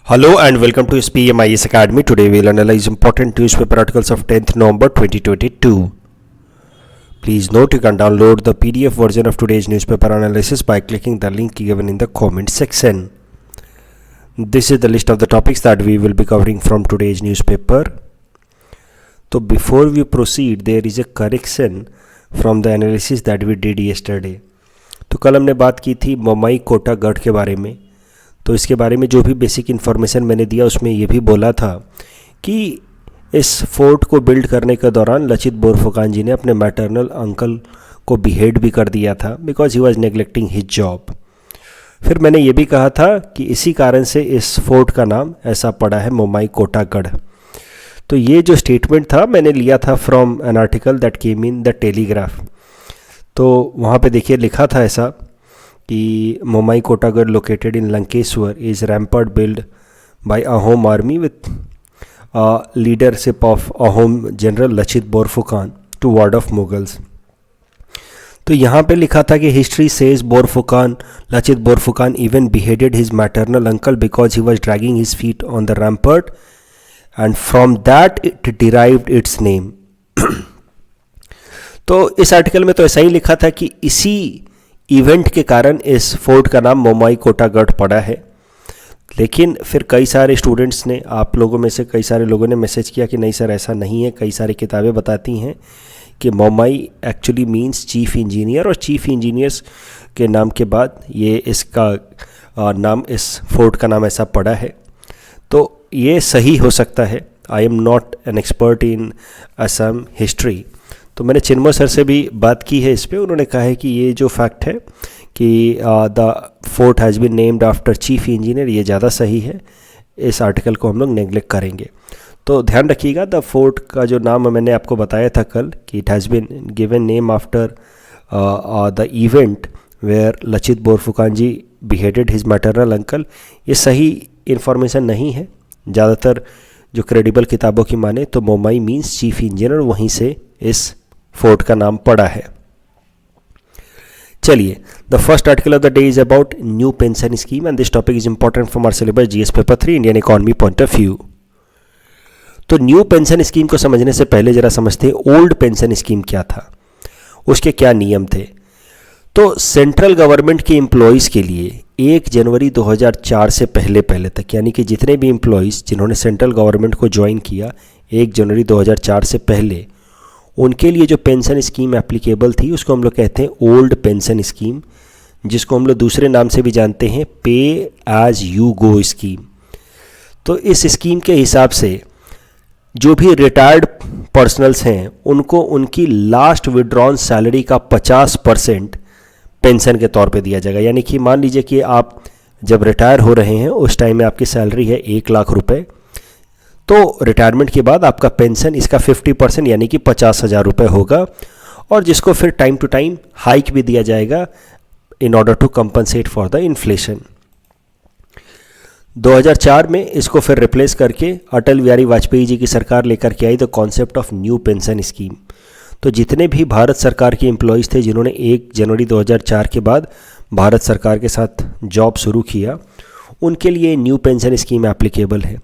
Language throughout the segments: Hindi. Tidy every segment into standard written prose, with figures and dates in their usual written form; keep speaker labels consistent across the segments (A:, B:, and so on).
A: Hello and welcome to SPMIS Academy. Today we will analyze important newspaper articles of 10th November 2022. Please note you can download the PDF version of today's newspaper analysis by clicking the link given in the comment section. This is the list of the topics that we will be covering from today's newspaper. So before we proceed, there is a correction from the analysis that we did yesterday. तो कल हमने बात की थी मोमाई कोटा गढ़ के बारे में. तो इसके बारे में जो भी बेसिक इन्फॉर्मेशन मैंने दिया उसमें ये भी बोला था कि इस फोर्ट को बिल्ड करने के दौरान लचित बोरफुकान जी ने अपने मैटरनल अंकल को बिहेड भी कर दिया था because he was neglecting his job. फिर मैंने ये भी कहा था कि इसी कारण से इस फोर्ट का नाम ऐसा पड़ा है मोमाई कोटागढ़. तो ये जो स्टेटमेंट था मैंने लिया था from an article that came in the Telegraph. तो वहाँ पे देखिए लिखा था ऐसा कि Momai Kotagarh located in Lankeshwar is rampart build by Ahom army with leadership of Ahom general Lachit Borphukan to ward off Mughals. तो यहाँ पे लिखा था कि history says Borphukan Lachit Borphukan even beheaded his maternal uncle because he was dragging his feet on the rampart and from that it derived it's name. तो इस आर्टिकल में तो ऐसा ही लिखा था कि इसी इवेंट के कारण इस फोर्ट का नाम मोमाई कोटागढ़ पड़ा है. लेकिन फिर कई सारे स्टूडेंट्स ने, आप लोगों में से कई सारे लोगों ने मैसेज किया कि नहीं सर ऐसा नहीं है. कई सारी किताबें बताती हैं कि Momai actually means chief engineer और चीफ इंजीनियर्स के नाम के बाद ये इसका नाम, इस फोर्ट का नाम ऐसा पड़ा है. तो ये सही हो सकता है. I am not an expert in Assam history. तो मैंने चिन्मय सर से भी बात की है इस पर. उन्होंने कहा है कि ये जो फैक्ट है कि the fort has been named after chief engineer, ये ज़्यादा सही है. इस आर्टिकल को हम लोग नेग्लेक्ट करेंगे. तो ध्यान रखिएगा, द फोर्ट का जो नाम मैंने आपको बताया था कल कि it has been given name after the event where Lachit Borphukan ji beheaded his maternal uncle, ये सही इन्फॉर्मेशन नहीं है. ज़्यादातर जो क्रेडिबल किताबों की माने तो मोमाई मीन्स चीफ इंजीनियर, वहीं से इस फोर्ट का नाम पड़ा है. चलिए, the first article of the day is about new pension scheme and this topic is important from our syllabus GS paper 3 Indian economy point of view. तो न्यू पेंशन स्कीम को समझने से पहले जरा समझते हैं ओल्ड पेंशन स्कीम क्या था, उसके क्या नियम थे. तो सेंट्रल गवर्नमेंट के एम्प्लॉयज़ के लिए 1 जनवरी 2004 से पहले तक, यानी कि जितने भी एम्प्लॉयज़ जिन्होंने सेंट्रल गवर्नमेंट को ज्वाइन किया 1 जनवरी 2004 से पहले, उनके लिए जो पेंशन स्कीम एप्लीकेबल थी उसको हम लोग कहते हैं ओल्ड पेंशन स्कीम, जिसको हम लोग दूसरे नाम से भी जानते हैं पे एज यू गो स्कीम. तो इस स्कीम के हिसाब से जो भी रिटायर्ड पर्सनल्स हैं उनको उनकी लास्ट विड्रॉन सैलरी का 50% पेंशन के तौर पे दिया जाएगा. यानी कि मान लीजिए कि आप जब रिटायर हो रहे हैं उस टाइम में आपकी सैलरी है 1 लाख रुपए, तो रिटायरमेंट के बाद आपका पेंशन इसका 50% यानी कि 50,000 रुपये होगा, और जिसको फिर टाइम टू टाइम हाइक भी दिया जाएगा in order to compensate for the inflation. 2004 में इसको फिर रिप्लेस करके अटल बिहारी वाजपेयी जी की सरकार लेकर के आई the concept of new pension scheme. तो जितने भी भारत सरकार के एम्प्लॉयज़ थे जिन्होंने 1 जनवरी 2004 के बाद भारत सरकार के साथ जॉब शुरू किया, उनके लिए न्यू पेंशन स्कीम एप्लीकेबल है,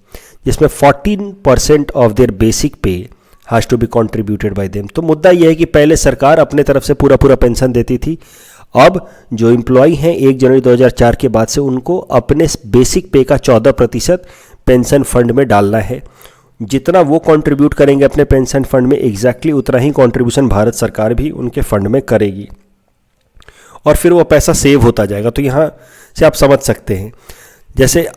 A: जिसमें 14% of their basic pay has to be contributed by them. तो मुद्दा यह है कि पहले सरकार अपने तरफ से पूरा पेंशन देती थी. अब जो एम्प्लॉय हैं 1 जनवरी 2004 के बाद से उनको अपने बेसिक पे का 14% पेंशन फंड में डालना है. जितना वो कंट्रीब्यूट करेंगे अपने पेंशन फंड में, एग्जैक्टली उतना ही कंट्रीब्यूशन भारत सरकार भी उनके फंड में करेगी, और फिर वो पैसा सेव होता जाएगा. तो यहाँ से आप समझ सकते हैं, जैसे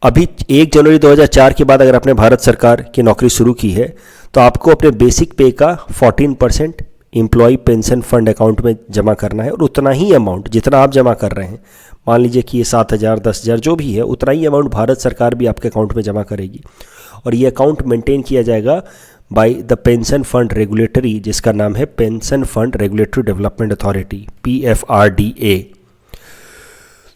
A: अभी 1 जनवरी 2004 के बाद अगर आपने भारत सरकार की नौकरी शुरू की है तो आपको अपने बेसिक पे का 14% एम्प्लॉय पेंशन फंड अकाउंट में जमा करना है, और उतना ही अमाउंट जितना आप जमा कर रहे हैं, मान लीजिए कि ये 7,000 10,000 जो भी है, उतना ही अमाउंट भारत सरकार भी आपके अकाउंट में जमा करेगी. और ये अकाउंट मेंटेन किया जाएगा by the pension fund regulatory, जिसका नाम है pension fund regulatory development authority, PFRDA.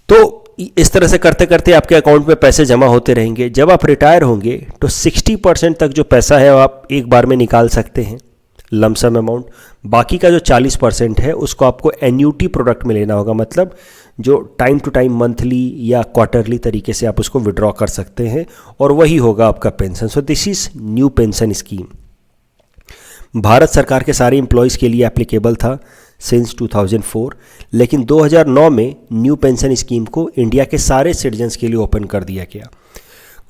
A: तो इस तरह से करते करते आपके अकाउंट में पैसे जमा होते रहेंगे. जब आप रिटायर होंगे तो 60% तक जो पैसा है वो आप एक बार में निकाल सकते हैं, लमसम अमाउंट. बाकी का जो 40% है उसको आपको एन्यूटी प्रोडक्ट में लेना होगा. मतलब जो टाइम टू टाइम मंथली या क्वार्टरली तरीके से आप उसको विड्रॉ कर सकते हैं और वही होगा आपका pension. So this is new pension scheme. Bharat सरकार के सारे एम्प्लॉयज़ के लिए एप्लीकेबल था सिंस 2004, लेकिन 2009 में न्यू पेंशन स्कीम को इंडिया के सारे सिटीजन्स के लिए ओपन कर दिया गया।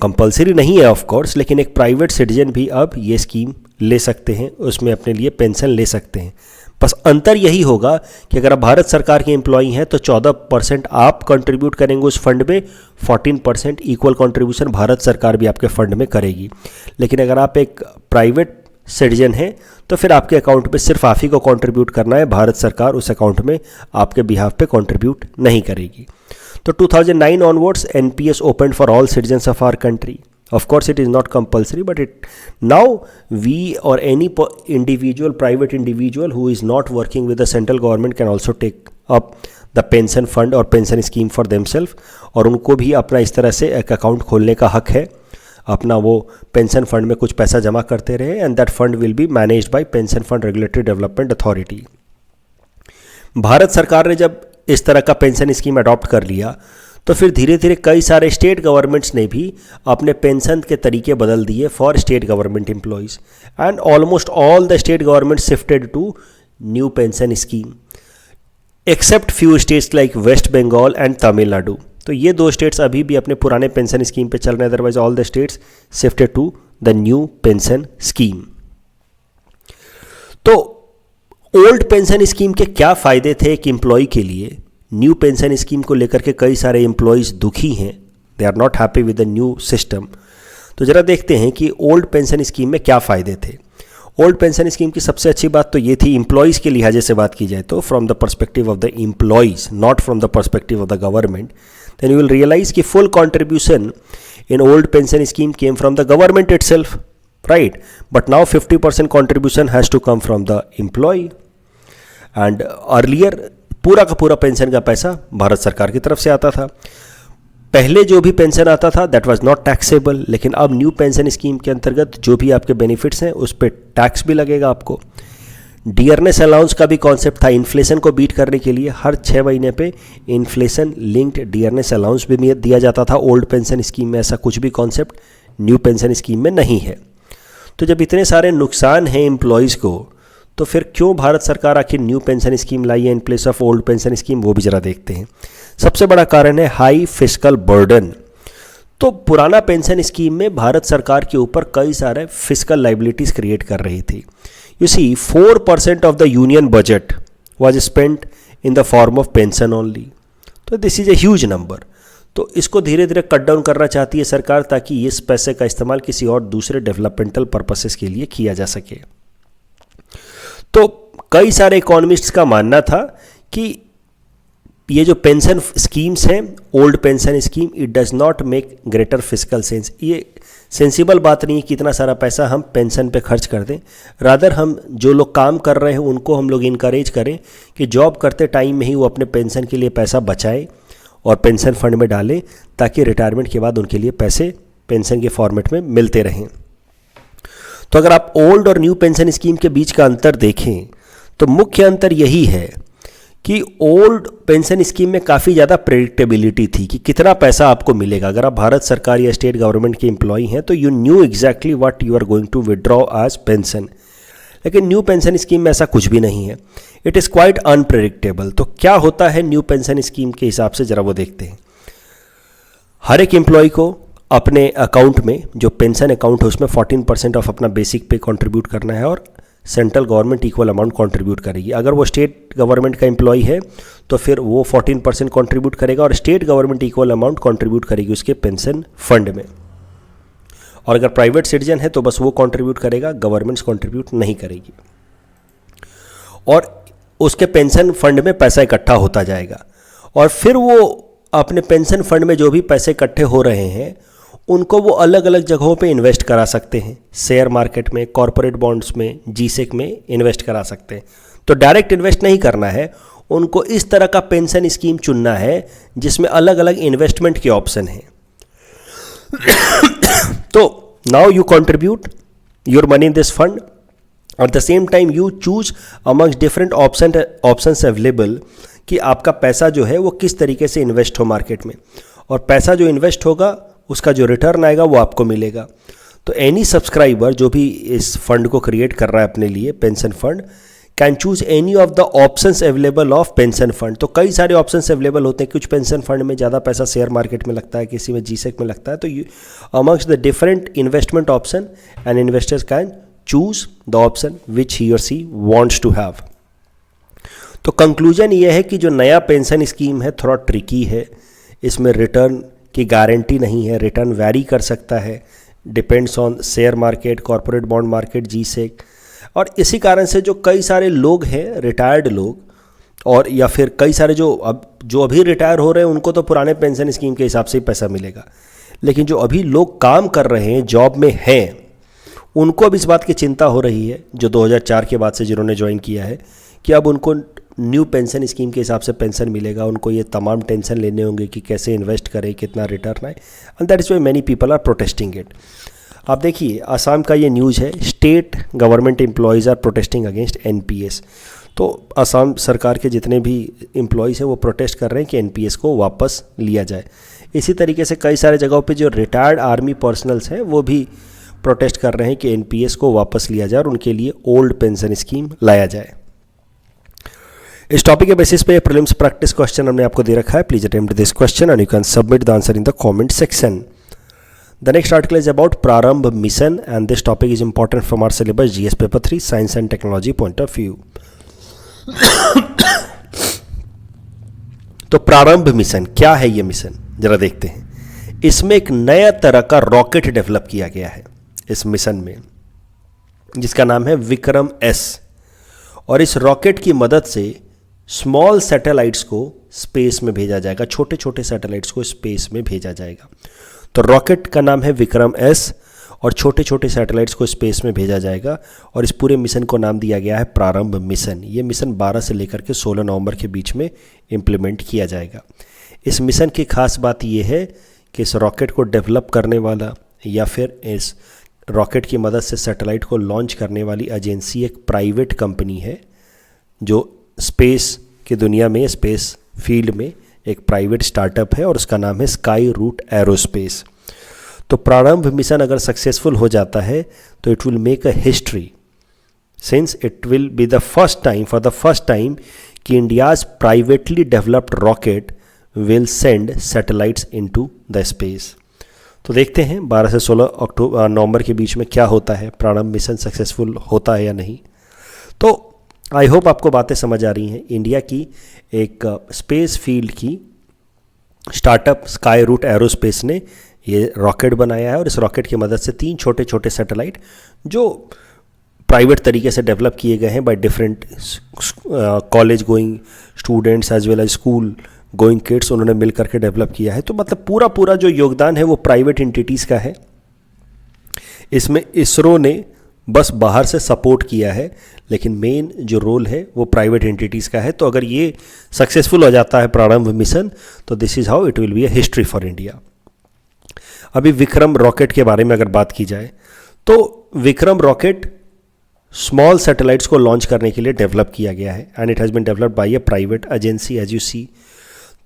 A: कंपलसरी नहीं है ऑफ कोर्स, लेकिन एक प्राइवेट सिटीजन भी अब ये स्कीम ले सकते हैं, उसमें अपने लिए पेंशन ले सकते हैं। बस अंतर यही होगा कि अगर आप भारत सरकार के एम्प्लॉई हैं तो 14% आप कंट्रीब्यूट करेंगे उस फंड में, 14% इक्वल कंट्रीब्यूशन भारत सरकार भी आपके फंड में करेगी। लेकिन अगर आप एक प्राइवेट सिटीजन हैं तो फिर आपके अकाउंट में सिर्फ आप ही को कंट्रीब्यूट करना है, भारत सरकार उस अकाउंट में आपके बिहाफ पे कंट्रीब्यूट नहीं करेगी। तो 2009 onwards NPS opened for all citizens of our country. Of course it is not compulsory, but it now we or any individual, private individual who is not working with the central government can also take up the pension fund or pension scheme for themselves, और उनको भी अपना इस तरह से एक अकाउंट खोलने का हक है, अपना वो पेंशन फंड में कुछ पैसा जमा करते रहे, and that fund will be managed by pension fund regulatory development authority. Bharat सरकार ने जब इस तरह का पेंशन स्कीम अडॉप्ट कर लिया तो फिर धीरे धीरे कई सारे स्टेट गवर्नमेंट्स ने भी अपने पेंशन के तरीके बदल दिए for state government employees, and almost all the state government shifted to new pension scheme except few states like West Bengal and Tamil Nadu. तो ये दो स्टेट्स अभी भी अपने पुराने पेंशन स्कीम पे चल रहे हैं, otherwise all the states shifted to the new pension scheme. तो ओल्ड पेंशन स्कीम के क्या फ़ायदे थे एक एम्प्लॉय के लिए? न्यू पेंशन स्कीम को लेकर के कई सारे एम्प्लॉयज़ दुखी हैं, they are not happy with the new system. तो ज़रा देखते हैं कि ओल्ड पेंशन स्कीम में क्या फ़ायदे थे। ओल्ड पेंशन स्कीम की सबसे अच्छी बात तो ये थी, एम्प्लॉयज़ के लिहाजे से बात की जाए तो from the perspective of the employees, not from the perspective of the government, then you will realise कि full contribution in old pension scheme came from the government itself, right, but now 50% contribution has to come from the employee. And earlier पूरा का पूरा पेंशन का पैसा भारत सरकार की तरफ से आता था। पहले जो भी पेंशन आता था दैट वाज नॉट टैक्सेबल, लेकिन अब न्यू पेंशन स्कीम के अंतर्गत जो भी आपके बेनिफिट्स हैं उस पर टैक्स भी लगेगा आपको। डियरनेस अलाउंस का भी कॉन्सेप्ट था, इन्फ्लेशन को बीट करने के लिए हर 6 महीने पे इन्फ्लेशन लिंक्ड डियरनेस अलाउंस भी दिया जाता था। ओल्ड पेंशन स्कीम में ऐसा कुछ भी कॉन्सेप्ट न्यू पेंशन स्कीम में नहीं है। तो जब इतने सारे नुकसान हैं एम्प्लॉयज़ को, तो फिर क्यों भारत सरकार आखिर न्यू पेंशन स्कीम लाई है in place of old pension scheme, वो भी ज़रा देखते हैं। सबसे बड़ा कारण है हाई फिस्कल बर्डन। तो पुराना पेंशन स्कीम में भारत सरकार के ऊपर कई सारे फिस्कल लाइबिलिटीज़ क्रिएट कर रही थी। You see 4% of the union budget was spent in the form of pension only. तो this is a huge number. तो इसको धीरे धीरे कट डाउन करना चाहती है सरकार, ताकि इस पैसे का इस्तेमाल किसी और दूसरे डेवलपमेंटल पर्पसेस के लिए किया जा सके। तो कई सारे इकोनॉमिस्ट्स का मानना था कि ये जो पेंशन स्कीम्स हैं, old pension scheme, it does not make greater fiscal sense. ये सेंसिबल बात नहीं है कि इतना सारा पैसा हम पेंशन पे खर्च कर दें। रादर हम जो लोग काम कर रहे हैं उनको हम लोग इनकरेज करें कि जॉब करते टाइम में ही वो अपने पेंशन के लिए पैसा बचाएं और पेंशन फंड में डालें, ताकि रिटायरमेंट के बाद उनके लिए पैसे पेंशन के फॉर्मेट में मिलते रहें। तो अगर आप ओल्ड और न्यू पेंशन स्कीम के बीच का अंतर देखें तो मुख्य अंतर यही है कि ओल्ड पेंशन स्कीम में काफ़ी ज़्यादा प्रेडिक्टेबिलिटी थी कि कितना पैसा आपको मिलेगा। अगर आप भारत सरकार या स्टेट गवर्नमेंट के एम्प्लॉई हैं तो you knew exactly what you are going to withdraw as pension. लेकिन न्यू पेंशन स्कीम में ऐसा कुछ भी नहीं है, इट इज़ क्वाइट अनप्रेडिक्टेबल। तो क्या होता है न्यू पेंशन स्कीम के हिसाब से, ज़रा वो देखते हैं। हर एक एम्प्लॉय को अपने अकाउंट में, जो पेंशन अकाउंट है उसमें 14% ऑफ अपना बेसिक पे कंट्रीब्यूट करना है और central government equal amount contribute करेगी। अगर वो स्टेट गवर्नमेंट का एम्प्लॉय है तो फिर वो 14% कंट्रीब्यूट करेगा और state government equal amount contribute करेगी उसके पेंशन फंड में। और अगर प्राइवेट सिटीजन है तो बस वो कंट्रीब्यूट करेगा, गवर्नमेंट्स कंट्रीब्यूट नहीं करेगी। और उसके पेंशन फंड में पैसा इकट्ठा होता जाएगा और फिर वो अपने पेंशन फंड में जो भी पैसे इकट्ठे हो रहे हैं उनको वो अलग अलग जगहों पे इन्वेस्ट करा सकते हैं। शेयर मार्केट में, कॉरपोरेट बॉन्ड्स में, जीसेक में इन्वेस्ट करा सकते हैं। तो डायरेक्ट इन्वेस्ट नहीं करना है, उनको इस तरह का पेंशन स्कीम चुनना है जिसमें अलग अलग इन्वेस्टमेंट के ऑप्शन हैं। तो now you contribute your money in this fund, at the same time you choose amongst different options available कि आपका पैसा जो है वो किस तरीके से इन्वेस्ट हो मार्केट में, और पैसा जो इन्वेस्ट होगा उसका जो रिटर्न आएगा वो आपको मिलेगा। तो एनी सब्सक्राइबर जो भी इस फंड को क्रिएट कर रहा है अपने लिए, pension fund, can choose any of the options available of pension fund. तो कई सारे ऑप्शंस अवेलेबल होते हैं, कुछ पेंशन फंड में ज़्यादा पैसा शेयर मार्केट में लगता है, किसी में जीसेक में लगता है। तो amongst the different investment option and investors can choose the option which he और सी वांट्स टू हैव। तो कंक्लूजन ये है कि जो नया पेंशन स्कीम है थोड़ा ट्रिकी है, इसमें रिटर्न की गारंटी नहीं है, रिटर्न वैरी कर सकता है, depends on share market, corporate bond market, G-sec. और इसी कारण से जो कई सारे लोग हैं रिटायर्ड लोग, और या फिर कई सारे जो अभी रिटायर हो रहे हैं उनको तो पुराने पेंशन स्कीम के हिसाब से ही पैसा मिलेगा, लेकिन जो अभी लोग काम कर रहे हैं, जॉब में हैं, उनको अब इस बात की चिंता हो रही है, जो 2004 के बाद से जिन्होंने ज्वाइन किया है, कि अब उनको न्यू पेंशन स्कीम के हिसाब से पेंशन मिलेगा। उनको ये तमाम टेंशन लेने होंगे कि कैसे इन्वेस्ट करें, कितना रिटर्न आए, and that is why many people are protesting it. आप देखिए असम का ये न्यूज़ है, state government employees are protesting against NPS. तो असम सरकार के जितने भी एम्प्लॉयज़ हैं वो प्रोटेस्ट कर रहे हैं कि एनपीएस को वापस लिया जाए। इसी तरीके से कई सारे जगहों पे जो रिटायर्ड आर्मी पर्सनल्स हैं वो भी प्रोटेस्ट कर रहे हैं कि एनपीएस को वापस लिया जाए और उनके लिए ओल्ड पेंशन स्कीम लाया जाए। इस टॉपिक के बेसिस पे प्रीलिम्स प्रैक्टिस क्वेश्चन हमने आपको दे रखा है। Please attempt this question and you can submit the answer in the comment section. The next article is about Prarambh Mission, and this topic is important from our syllabus GS paper 3 science and technology point of view. तो प्रारंभ मिशन क्या है? ये मिशन जरा देखते हैं। इसमें एक नया तरह का रॉकेट डेवलप किया गया है इस मिशन में, जिसका नाम है विक्रम एस, और इस रॉकेट की मदद से स्मॉल सैटेलाइट्स को स्पेस में भेजा जाएगा, छोटे छोटे सैटेलाइट्स को स्पेस में भेजा जाएगा। तो रॉकेट का नाम है विक्रम एस और छोटे छोटे सैटेलाइट्स को स्पेस में भेजा जाएगा, और इस पूरे मिशन को नाम दिया गया है प्रारंभ मिशन। ये मिशन 12 से लेकर के 16 नवंबर के बीच में इम्प्लीमेंट किया जाएगा। इस मिशन की खास बात ये है कि इस रॉकेट को डेवलप करने वाला या फिर इस रॉकेट की मदद से सैटेलाइट को लॉन्च करने वाली एजेंसी एक प्राइवेट कंपनी है, जो स्पेस की दुनिया में, स्पेस फील्ड में एक प्राइवेट स्टार्टअप है, और उसका नाम है स्काई रूट एरोस्पेस। तो प्रारंभ मिशन अगर सक्सेसफुल हो जाता है तो it will make a history, since it will be the first time, for the first time, कि India's privately developed rocket will send satellites into the space. तो देखते हैं 12 से 16 नवंबर के बीच में क्या होता है, प्रारंभ मिशन सक्सेसफुल होता है या नहीं। तो आई होप आपको बातें समझ आ रही हैं। इंडिया की एक स्पेस फील्ड की स्टार्टअप स्काई रूट एरोस्पेस ने ये रॉकेट बनाया है, और इस रॉकेट की मदद से 3 छोटे छोटे सैटेलाइट जो प्राइवेट तरीके से डेवलप किए गए हैं by different college going students as well as school going kids, उन्होंने मिल करके डेवलप किया है। तो मतलब पूरा जो योगदान है वो प्राइवेट एंटिटीज़ का है। इसमें इसरो ने बस बाहर से सपोर्ट किया है, लेकिन मेन जो रोल है वो प्राइवेट एंटिटीज़ का है। तो अगर ये सक्सेसफुल हो जाता है प्रारंभ मिशन, तो this is how it will be a history for India. अभी विक्रम रॉकेट के बारे में अगर बात की जाए, तो विक्रम रॉकेट स्मॉल सैटेलाइट्स को लॉन्च करने के लिए डेवलप किया गया है, and it has been developed by a private agency as you see.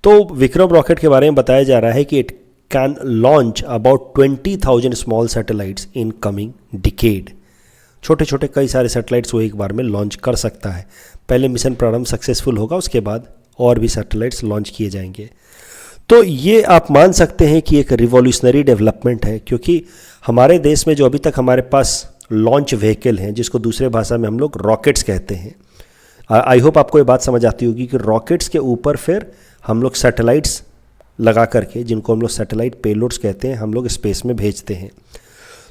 A: तो विक्रम रॉकेट के बारे में बताया जा रहा है कि it can launch about 20,000 small satellites in coming decade. छोटे छोटे कई सारे सैटेलाइट्स वो एक बार में लॉन्च कर सकता है। पहले मिशन प्रारंभ सक्सेसफुल होगा, उसके बाद और भी सैटेलाइट्स लॉन्च किए जाएंगे। तो ये आप मान सकते हैं कि एक रिवॉल्यूशनरी डेवलपमेंट है, क्योंकि हमारे देश में जो अभी तक हमारे पास लॉन्च व्हीकल हैं, जिसको दूसरे भाषा में हम लोग रॉकेट्स कहते हैं, आई होप आपको ये बात समझ आती होगी कि रॉकेट्स के ऊपर फिर हम लोग सैटेलाइट्स लगा करके, जिनको हम लोग सैटेलाइट पेलोड्स कहते हैं, हम लोग स्पेस में भेजते हैं।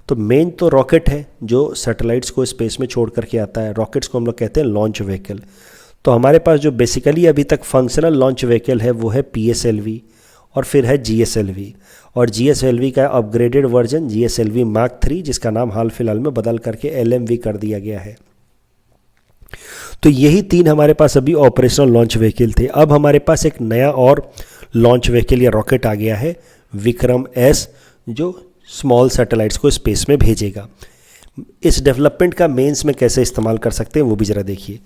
A: तो मेन तो रॉकेट है जो सैटेलाइट्स को स्पेस में छोड़ करके आता है। रॉकेट्स को हम लोग कहते हैं लॉन्च व्हीकल। तो हमारे पास जो बेसिकली अभी तक फंक्शनल लॉन्च व्हीकल है वो है PSLV, और फिर है GSLV, और GSLV का अपग्रेडेड वर्जन GSLV Mark 3, जिसका नाम हाल फिलहाल में बदल करके LMV कर दिया गया है। तो यही 3 हमारे पास अभी ऑपरेशनल लॉन्च व्हीकल थे। अब हमारे पास एक नया और लॉन्च व्हीकल या रॉकेट आ गया है विक्रम एस, जो स्मॉल सैटेलाइट्स को स्पेस में भेजेगा। इस डेवलपमेंट का मेंस में कैसे इस्तेमाल कर सकते हैं वो भी ज़रा देखिए।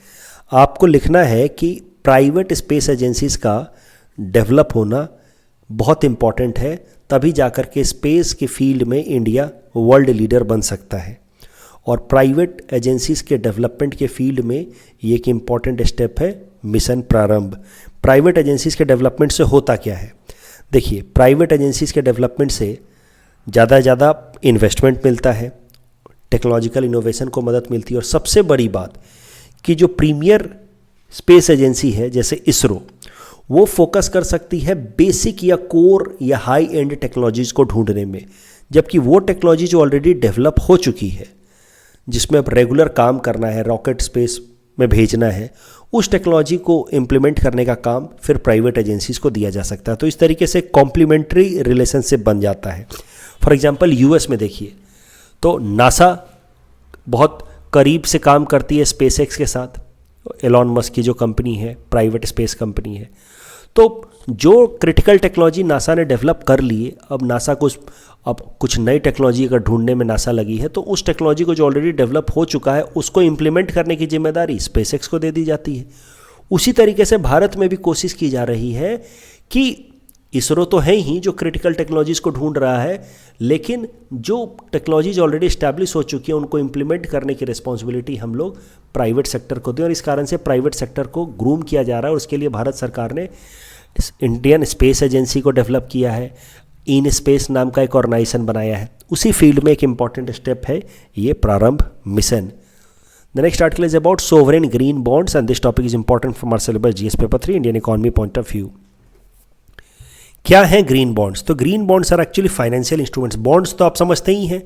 A: आपको लिखना है कि प्राइवेट स्पेस एजेंसीज का डेवलप होना बहुत इम्पॉर्टेंट है, तभी जाकर के स्पेस के फील्ड में इंडिया वर्ल्ड लीडर बन सकता है। और प्राइवेट एजेंसीज के डेवलपमेंट के फील्ड में ये एक इम्पॉर्टेंट स्टेप है मिशन प्रारंभ। प्राइवेट एजेंसीज के डेवलपमेंट से होता क्या है? देखिए, प्राइवेट एजेंसीज के डेवलपमेंट से ज़्यादा इन्वेस्टमेंट मिलता है, टेक्नोलॉजिकल इनोवेशन को मदद मिलती है, और सबसे बड़ी बात कि जो प्रीमियर स्पेस एजेंसी है जैसे इसरो, वो फोकस कर सकती है बेसिक या कोर या हाई एंड टेक्नोलॉजीज़ को ढूंढने में, जबकि वो टेक्नोलॉजी जो ऑलरेडी डेवलप हो चुकी है, जिसमें अब रेगुलर काम करना है, रॉकेट स्पेस में भेजना है, उस टेक्नोलॉजी को इम्प्लीमेंट करने का काम फिर प्राइवेट एजेंसीज को दिया जा सकता है। तो इस तरीके से कॉम्प्लीमेंट्री रिलेशनशिप बन जाता है। फॉर एग्जांपल यूएस में देखिए तो नासा बहुत करीब से काम करती है स्पेसएक्स के साथ, एलॉन मस्क की जो कंपनी है, प्राइवेट स्पेस कंपनी है। तो जो क्रिटिकल टेक्नोलॉजी नासा ने डेवलप कर ली है, अब नासा को अब कुछ नई टेक्नोलॉजी अगर ढूंढने में नासा लगी है, तो उस टेक्नोलॉजी को जो ऑलरेडी डेवलप हो चुका है उसको इम्प्लीमेंट करने की जिम्मेदारी स्पेसएक्स को दे दी जाती है। उसी तरीके से भारत में भी कोशिश की जा रही है कि इसरो तो है ही जो क्रिटिकल टेक्नोलॉजीज को ढूंढ रहा है, लेकिन जो टेक्नोलॉजीज ऑलरेडी इस्टेब्लिश हो चुकी है उनको इम्प्लीमेंट करने की रिस्पॉन्सिबिलिटी हम लोग प्राइवेट सेक्टर को दें। और इस कारण से प्राइवेट सेक्टर को ग्रूम किया जा रहा है, और उसके लिए भारत सरकार ने इंडियन स्पेस एजेंसी को डेवलप किया है, इन स्पेस नाम का एक ऑर्गेनाइजेशन बनाया है। उसी फील्ड में एक इंपॉर्टेंट स्टेप है ये Prarambh mission. The next article is about sovereign green bonds and this topic is important from our syllabus GS paper 3 Indian economy point of view. क्या है ग्रीन बॉन्ड्स? तो green bonds are actually financial instruments. Bonds तो आप समझते ही हैं,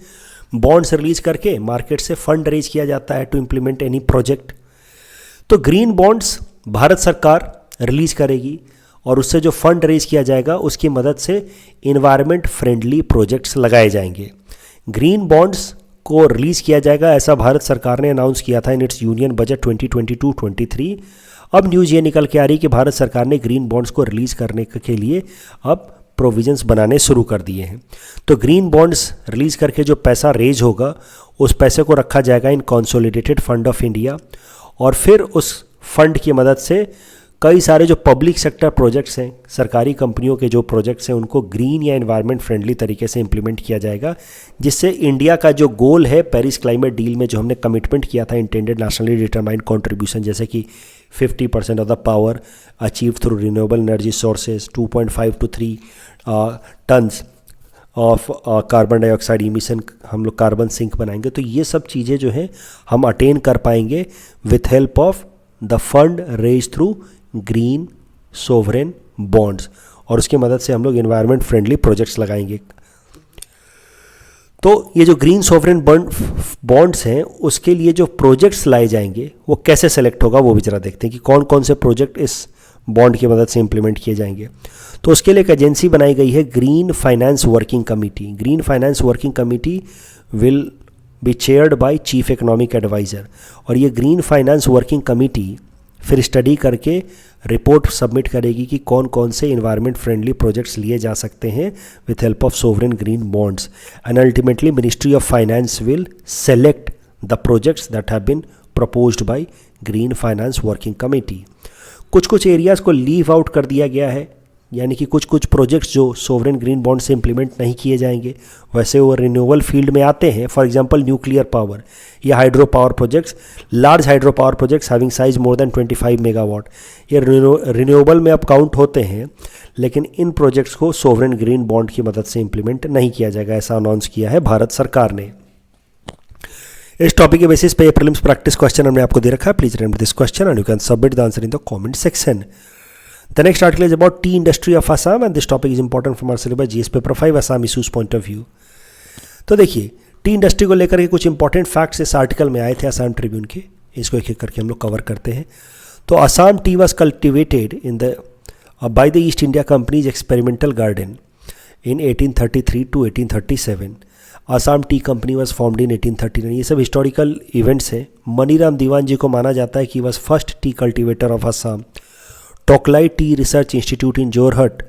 A: बॉन्ड्स रिलीज करके मार्केट से फंड रेज किया जाता है टू इम्प्लीमेंट एनी प्रोजेक्ट। तो ग्रीन बॉन्ड्स भारत सरकार रिलीज करेगी, और उससे जो फंड रेज किया जाएगा उसकी मदद से इन्वायरमेंट फ्रेंडली प्रोजेक्ट्स लगाए जाएंगे। ग्रीन बॉन्ड्स को रिलीज किया जाएगा, ऐसा भारत सरकार ने अनाउंस किया था इन इट्स यूनियन बजट 2022-23। अब न्यूज़ ये निकल के आ रही कि भारत सरकार ने ग्रीन बॉन्ड्स को रिलीज करने के लिए अब प्रोविजंस बनाने शुरू कर दिए हैं। तो ग्रीन बॉन्ड्स रिलीज करके जो पैसा रेज होगा उस पैसे को रखा जाएगा इन कंसोलिडेटेड फंड ऑफ इंडिया, और फिर उस फंड की मदद से कई सारे जो पब्लिक सेक्टर प्रोजेक्ट्स हैं, सरकारी कंपनियों के जो प्रोजेक्ट्स हैं, उनको ग्रीन या एनवायरनमेंट फ्रेंडली तरीके से इंप्लीमेंट किया जाएगा, जिससे इंडिया का जो गोल है पेरिस क्लाइमेट डील में जो हमने कमिटमेंट किया था इंटेंडेड नेशनली डिटरमाइंड कंट्रीब्यूशन, जैसे कि 50% of the power achieve through renewable energy sources, 2.5 to 3 tons of carbon dioxide emission, हम लोग कार्बन सिंक बनाएंगे। तो ये सब चीज़ें जो हैं हम अटेन कर पाएंगे with help of the fund raise through green sovereign bonds, और उसकी मदद से हम लोग एनवायरनमेंट फ्रेंडली प्रोजेक्ट्स लगाएंगे। तो ये जो ग्रीन सोवरेन बॉन्ड्स हैं उसके लिए जो प्रोजेक्ट्स लाए जाएंगे वो कैसे सेलेक्ट होगा वो भी जरा देखते हैं कि कौन कौन से प्रोजेक्ट इस बॉन्ड की मदद से इंप्लीमेंट किए जाएंगे। तो उसके लिए एक एजेंसी बनाई गई है green finance working committee. Green finance working committee will be chaired by chief economic adviser, और ये ग्रीन फाइनेंस वर्किंग कमेटी फिर स्टडी करके रिपोर्ट सबमिट करेगी कि कौन कौन से इन्वायरमेंट फ्रेंडली प्रोजेक्ट्स लिए जा सकते हैं with help of sovereign green bonds, and ultimately ministry of finance will select the projects that have been proposed by green finance working committee. कुछ एरियाज़ को लीव आउट कर दिया गया है, यानी कि कुछ प्रोजेक्ट्स जो सोवरेन ग्रीन बॉन्ड से इंप्लीमेंट नहीं किए जाएंगे, वैसे वो रिन्यूएबल फील्ड में आते हैं। फॉर एग्जांपल न्यूक्लियर पावर या hydro power projects, large hydro power projects having size more than 25 megawatt, ये रिन्यूएबल में अब काउंट होते हैं, लेकिन इन प्रोजेक्ट्स को सोवरेन ग्रीन बॉन्ड की मदद से इंप्लीमेंट नहीं किया जाएगा, ऐसा अनाउंस किया है भारत सरकार ने। इस टॉपिक के बेसिस पे प्रीलिम्स प्रैक्टिस क्वेश्चन हमने आपको दे रखा है। Please remember this question and you can submit the answer in the comment section. The next article is about tea industry of Assam and this topic is important from our syllabus GS paper 5 Assam issues point of view। तो देखिए टी इंडस्ट्री को लेकर के कुछ इंपॉर्टेंट फैक्ट्स इस आर्टिकल में आए थे असम ट्रिब्यून के, इसको एक एक करके हम लोग कवर करते हैं। तो Assam T was cultivated in the by the east India companies experimental garden in 1833 to 1837। Assam T company was formed in 1839। ये सब हिस्टोरिकल इवेंट्स हैं। मनीराम दीवान जी को माना जाता है कि was first T cultivator of Assam. Toklai Tea Research Institute in Jorhat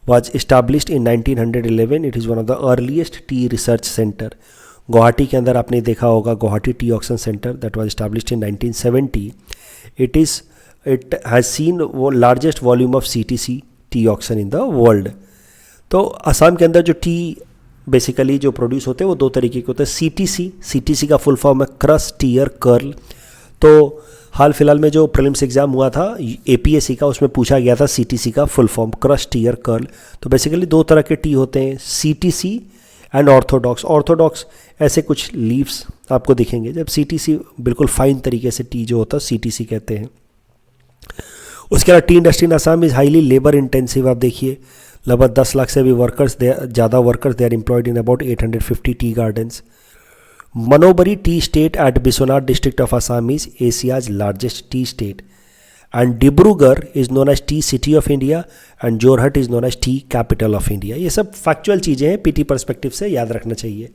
A: was established in 1911. It is one of the earliest tea research center. Guwahati के अंदर आपने देखा होगा Guwahati tea auction centre that was established in 1970. It is it has seen वो largest volume of CTC tea auction in the world. तो असम के अंदर जो टी बेसिकली जो प्रोड्यूस होते हैं वो दो तरीके के होते हैं। CTC का फुल फॉर्म है क्रश टीयर कर्ल। तो हाल फिलहाल में जो प्रीलिम्स एग्जाम हुआ था APSC का, उसमें पूछा गया था CTC का फुल फॉर्म क्रश टीयर कर्ल। तो बेसिकली दो तरह के टी होते हैं, CTC एंड ऑर्थोडॉक्स। ऑर्थोडॉक्स ऐसे कुछ लीव्स आपको दिखेंगे, जब CTC बिल्कुल फाइन तरीके से टी जो होता है CTC कहते हैं। उसके अलावा tea industry in Assam is highly labour intensive. आप देखिए लगभग 10 लाख से भी ज़्यादा workers they are employed in about 850 tea gardens. Monabari tea estate at Biswanath district of Assam is Asia's largest tea estate and Dibrugarh is known as tea city of India and Jorhat is known as tea capital of India. ये सब फैक्चुअल चीज़ें हैं, PT परस्पेक्टिव से याद रखना चाहिए।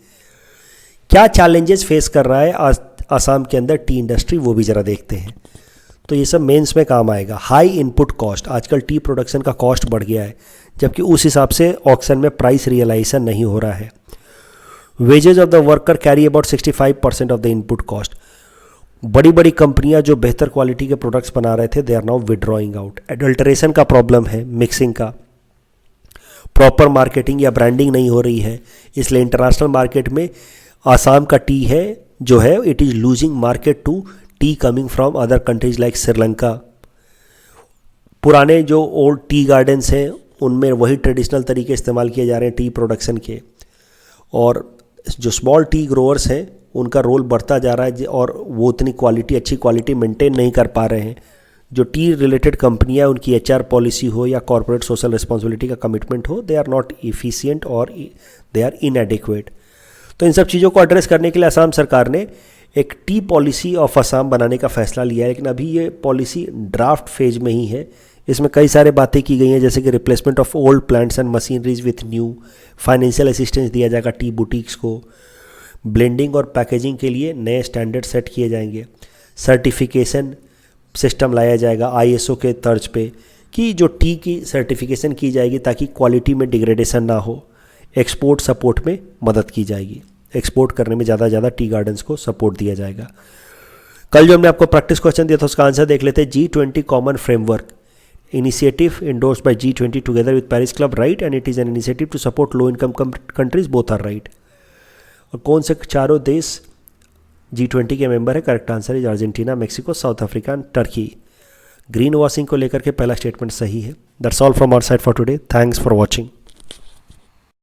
A: क्या चैलेंजेस फेस कर रहा है असम के अंदर टी इंडस्ट्री, वो भी ज़रा देखते हैं। तो ये सब मेंस में काम आएगा। हाई इनपुट कॉस्ट, आजकल टी प्रोडक्शन का कॉस्ट बढ़ गया है, जबकि उस हिसाब से ऑक्शन में प्राइस रियलाइजेशन नहीं हो रहा है। Wages of the worker carry about 65% of the input cost. बड़ी बड़ी कंपनियां जो बेहतर क्वालिटी के प्रोडक्ट्स बना रहे थे, they are now withdrawing out. Adulteration का प्रॉब्लम है, मिक्सिंग का, प्रॉपर मार्केटिंग या ब्रांडिंग नहीं हो रही है, इसलिए इंटरनेशनल मार्केट में आसाम का टी है जो है it is losing market to tea coming from other countries like Sri Lanka. पुराने जो ओल्ड टी गार्डन्स हैं उनमें वही ट्रेडिशनल तरीके इस्तेमाल किए जा रहे हैं टी प्रोडक्शन के, और जो स्मॉल टी ग्रोअर्स हैं उनका रोल बढ़ता जा रहा है और वो उतनी अच्छी क्वालिटी मेंटेन नहीं कर पा रहे हैं। जो टी रिलेटेड कंपनियां, उनकी HR पॉलिसी हो या कॉर्पोरेट सोशल रिस्पॉन्सिबिलिटी का कमिटमेंट हो, दे आर नॉट इफिशिएंट और दे आर इनएडिक्वेट। तो इन सब चीज़ों को एड्रेस करने के लिए असम सरकार ने एक टी पॉलिसी ऑफ असम बनाने का फैसला लिया है, लेकिन अभी ये पॉलिसी ड्राफ्ट फेज में ही है। इसमें कई सारे बातें की गई हैं, जैसे कि replacement of old plants and machineries with new, financial assistance दिया जाएगा टी बुटीक्स को, ब्लेंडिंग और पैकेजिंग के लिए नए स्टैंडर्ड सेट किए जाएंगे, सर्टिफिकेशन सिस्टम लाया जाएगा ISO के तर्ज पे कि जो टी की सर्टिफिकेशन की जाएगी ताकि क्वालिटी में डिग्रेडेशन ना हो। एक्सपोर्ट सपोर्ट में मदद की जाएगी, एक्सपोर्ट करने में ज़्यादा टी गार्डन्स को सपोर्ट दिया जाएगा। कल जो हमने आपको प्रैक्टिस क्वेश्चन दिया था उसका आंसर देख लेते हैं। G20 common framework initiative endorsed by G20 together with Paris Club, right, and it is an initiative to support low income countries, both are right। और कौन से चारों देश G20 के मेंबर है? Correct answer is Argentina, Mexico, South Africa and Turkey. Green washing को लेकर के पहला स्टेटमेंट सही है। That's all from our side for today. Thanks for watching.